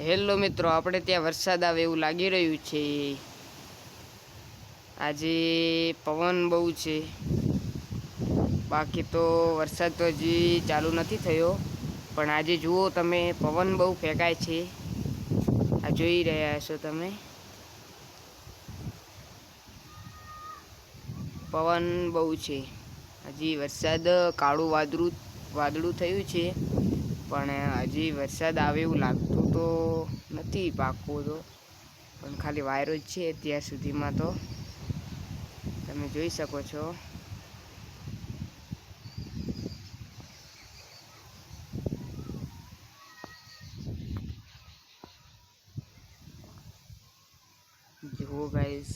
Hello મિત્રો, આપણે ત્યાં વરસાદ આવે એવું લાગી રહ્યું છે। આજે પવન બહુ છે, બાકી તો વરસાદ તો હજી ચાલુ નથી થયો, પણ આજે જુઓ તમે, પવન બહુ ફેંકાય છે। આ જોઈ રહ્યા છો તમે, પવન બહુ છે। હજી વરસાદ કાળું વાદળું થયું છે, પણ હજી વરસાદ આવે એવું લાગતું તો નથી પાક્કું તો, પણ ખાલી વાયરો જ છે અત્યાર સુધીમાં તો તમે જોઈ શકો છો। જુઓ ગાઈસ,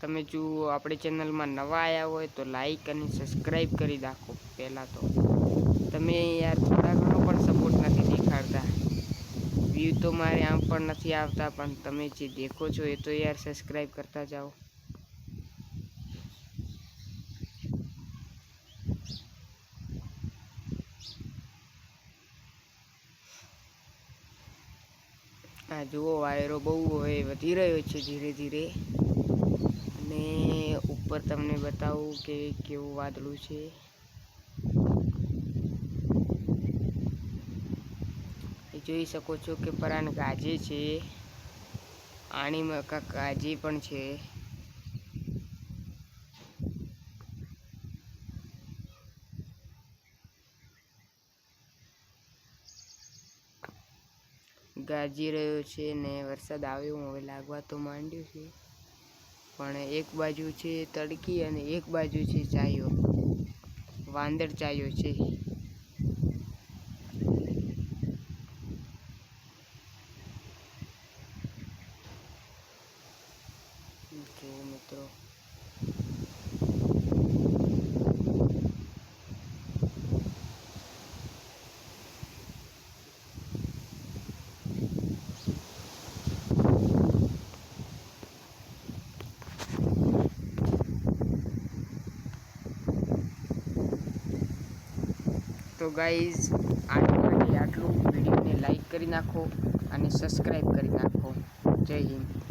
તમે જો આપણી ચેનલમાં નવા આવ્યા હોય તો લાઈક અને સબસ્ક્રાઈબ કરી નાખો। પહેલાં તો તમે યાર થોડા ઘણો પણ સપોર્ટ નથી દેખાડતા। વ્યૂ તો મારે આમ પણ નથી આવતા, પણ તમે જે દેખો છો એ તો યાર સબસ્ક્રાઈબ કરતા જાઓ। આ જુઓ, વાયરો બહુ હવે વધી રહ્યો છે ધીરે ધીરે, અને ઉપર તમને બતાવું કે કેવું વાદળું છે। જોઈ શકો છો કે પરાન ગાજે છે, આણીમાં કાંક ગાજે પણ છે। ગાજી રહ્યો છે ને વરસાદ આવ્યો હવે લાગવા તો માંડ્યું છે, પણ એક બાજુ છે તડકી અને એક બાજુ છે ચાયો, વાંદળ ચાયો છે। જો મિત્રો, તો ગાઈઝ આટલું, વિડીયોને લાઈક કરી નાખો અને સબસ્ક્રાઈબ કરી નાખો। જય હિન્દ।